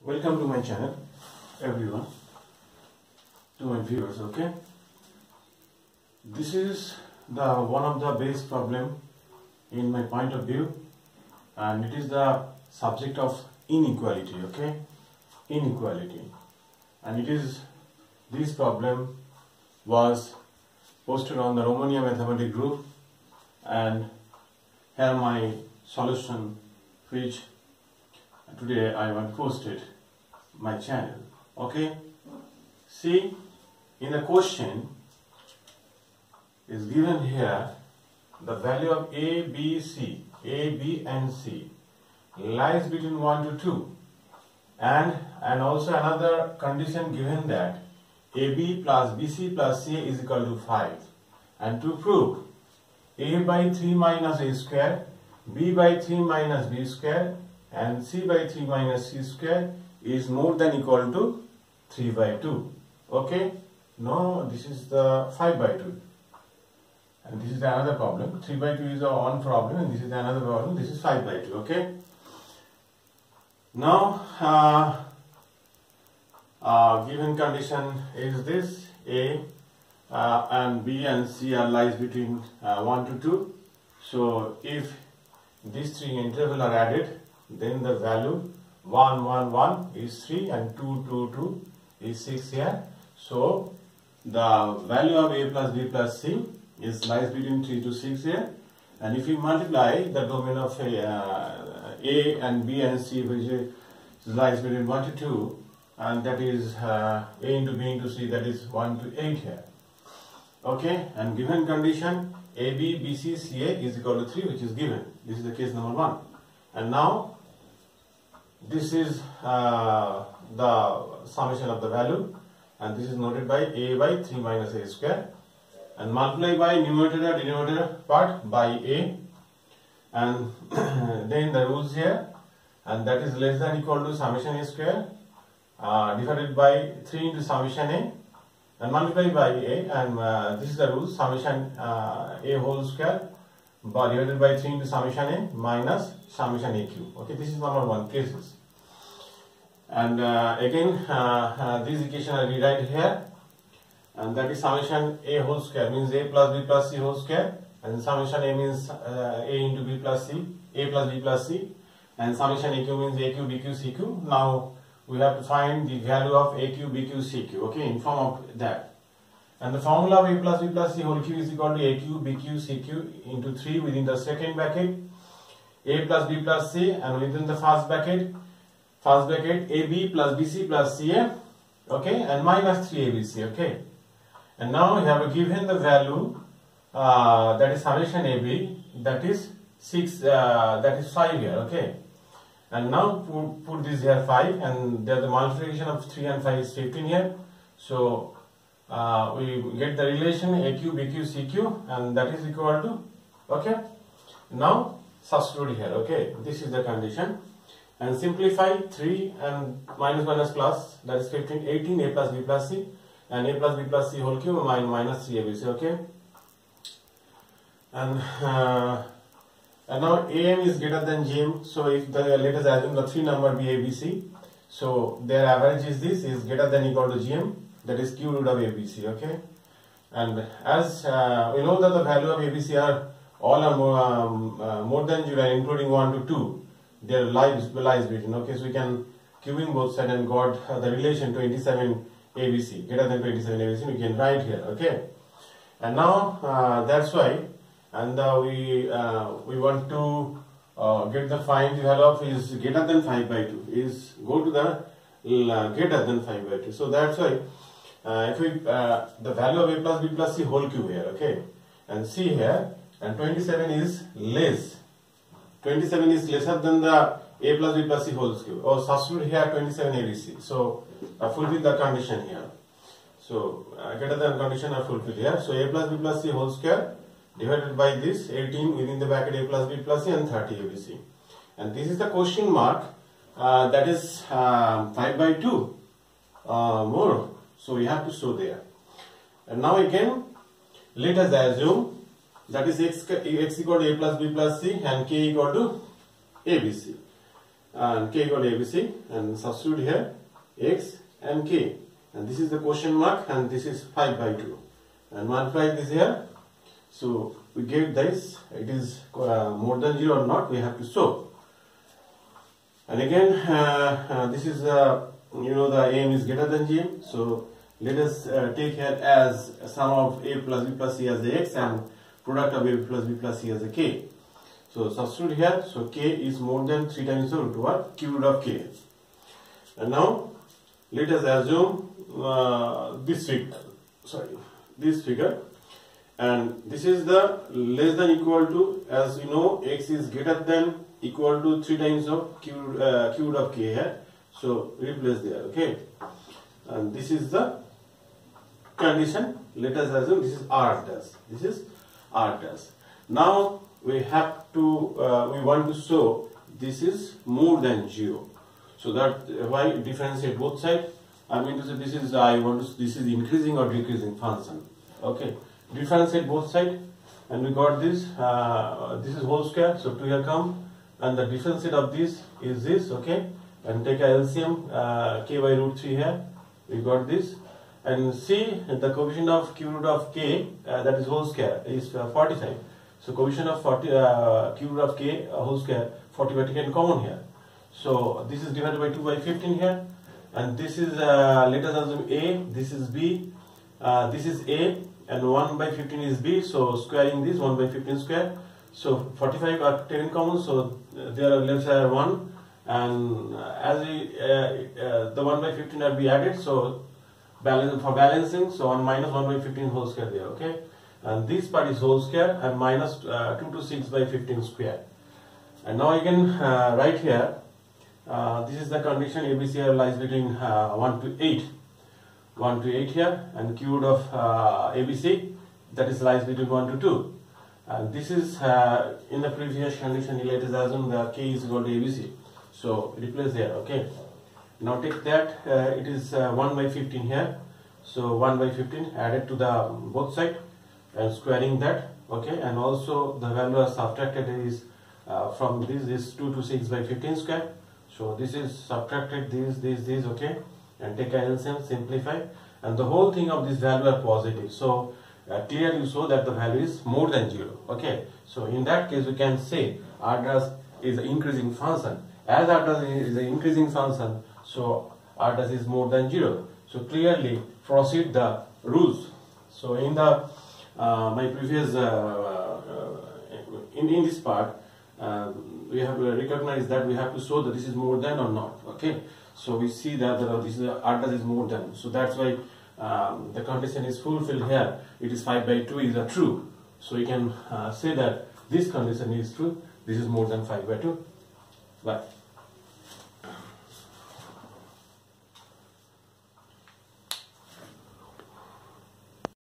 Welcome to my channel, everyone, to my viewers. Okay, this is the one of the base problem in my point of view, and it is the subject of inequality. Okay, inequality, and it is this problem was posted on the Romania Mathematics group, and here my solution, which today I want posted my channel. Okay, see, in the question is given here the value of A, B, C, A, B and C lies between 1 to 2, and also another condition given that AB plus BC plus CA is equal to 5, and to prove A by 3 minus A square, B by 3 minus B square and C by 3 minus C square is more than equal to 3 by 2. Okay, no, this is the 5 by 2, and this is another problem. 3 by 2 is one problem, and this is another problem. This is 5 by 2. Okay, now given condition is this: A and B and C are lies between 1 to 2. So if these three intervals are added, then the value 1, 1, 1 is 3 and 2, 2, 2 is 6 here. So the value of A plus B plus C is lies between 3 to 6 here. And if we multiply the domain of A and B and C, which lies between 1 to 2, and that is A into B into C, that is 1 to 8 here. Okay, and given condition AB, BC, CA is equal to 3, which is given. This is the case number 1. And now this is the summation of the value, and this is noted by A by 3 minus A square, and multiply by numerator denominator part by A, and then the rules here, and that is less than equal to summation A square divided by 3 into summation A, and multiply by A, and this is the rule, summation A whole square divided by 3 into summation A minus summation A cube. Okay, this is number 1 cases. And again this equation I rewrite here, and that is summation A whole square means A plus B plus C whole square, and summation A means A into B plus C, A plus B plus C, and summation A cube means A cube, B cube, C cube. Now we have to find the value of A cube, B cube, C cube, okay, in form of that. And the formula of A plus B plus C whole cube is equal to A cube, B cube, C cube into 3 within the second bracket, A plus B plus C, and within the first bracket AB plus BC plus CA, okay, and minus 3ABC, okay. And now we have given the value that is summation AB, that is 6, that is 5 here, okay. And now put this here 5, and there the multiplication of 3 and 5 is 15 here. So we get the relation A cube, B cube, C cube, and that is equal to, okay. Now substitute here, okay. This is the condition, and simplify 3 and minus plus, that is 15, 18 A plus B plus C, and A plus B plus C whole cube minus 3ABC, okay. And now AM is greater than GM, so if let us assume the 3 number be ABC, so their average is this, is greater than equal to GM, that is cube root of ABC, okay. And as we know that the value of ABC are all are more than 0, including 1 to 2, their lies between, okay. So we can cubing both sides and got the relation 27 ABC, greater than 27 ABC, we can write here, okay. And now that's why, and we want to get the find the value of is greater than 5 by 2, is go to the greater than 5 by 2. So that's why if we the value of A plus B plus C whole cube here, okay, and C here, and 27 is less, 27 is lesser than the A plus B plus C whole cube, or substitute here 27 ABC. So fulfill the condition here. So greater than condition are fulfilled here. So A plus B plus C whole square divided by this 18 within the bracket A plus B plus C and 30 ABC. And this is the question mark, that is 5 by 2 more. So we have to show there. And now again let us assume that is x equal to A plus B plus C and k equal to ABC. and k equal to ABC, and substitute here x and k, and this is the question mark, and this is 5 by 2, and multiply this here. So we get this, it is more than 0 or not, we have to show. And again this is you know, the m is greater than g, so let us take here as sum of a plus b plus c as the x and product of a plus b plus c as the k. So substitute here, so k is more than 3 times the root over cube root of k. And now let us assume this figure, and this is the less than equal to, as you know, x is greater than equal to 3 times of cube root of k here. So replace there, okay. And this is the condition. Let us assume this is r dash. This is r dash. Now we have to we want to show this is more than 0. So that why differentiate both sides. I mean to say this is this is increasing or decreasing function. Okay. Differentiate both sides, and we got this. This is whole square. So 2 here come, and the differentiate of this is this. Okay. And take a LCM k by root 3 here. We got this. And see the coefficient of cube root of k, that is whole square, is 45. So coefficient of cube root of k whole square, 40 by taken common here. So this is divided by 2 by 15 here. And this is, let us assume a, this is b, this is a, and 1 by 15 is b. So squaring this, 1 by 15 square. So 45 are taken common, so there are left side 1. And as the 1 by 15 are be added, so for balancing, so 1 minus 1 by 15 whole square there, okay. And this part is whole square, and minus 2 to 6 by 15 square. And now you can write here, this is the condition ABC lies between 1 to 8. 1 to 8 here, and cube root of ABC, that is lies between 1 to 2. And this is in the previous condition, let us assume the k is equal to ABC. So replace here, okay. Now take that, it is 1 by 15 here. So 1 by 15 added to the both side and squaring that, okay. And also the value are subtracted is from this is 2 to 6 by 15 square. So this is subtracted this, okay. And take a LCM, simplify, and the whole thing of this value are positive. So clearly you show that the value is more than 0, okay. So in that case we can say r dash is an increasing function. As r dash is an increasing function, so r dash is more than 0. So clearly proceed the rules. So in the my previous in this part we have recognized that we have to show that this is more than or not, okay. So we see that this is r dash is more than, so that's why the condition is fulfilled here. It is 5 by 2 is a true. So you can say that this condition is true. This is more than 5 by 2. Bye.